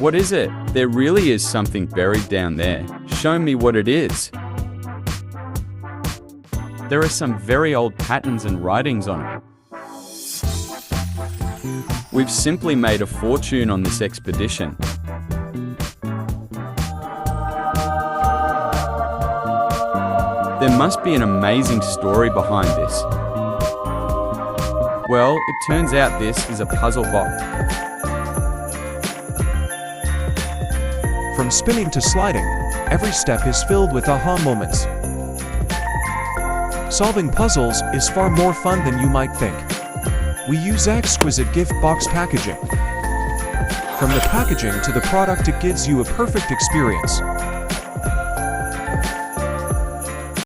What is it? There really is something buried down there. Show me what it is. There are some very old patterns and writings on it. We've simply made a fortune on this expedition. There must be an amazing story behind this. Well, it turns out this is a puzzle box. From spinning to sliding, every step is filled with aha moments. Solving puzzles is far more fun than you might think. We use exquisite gift box packaging. From the packaging to the product, it gives you a perfect experience.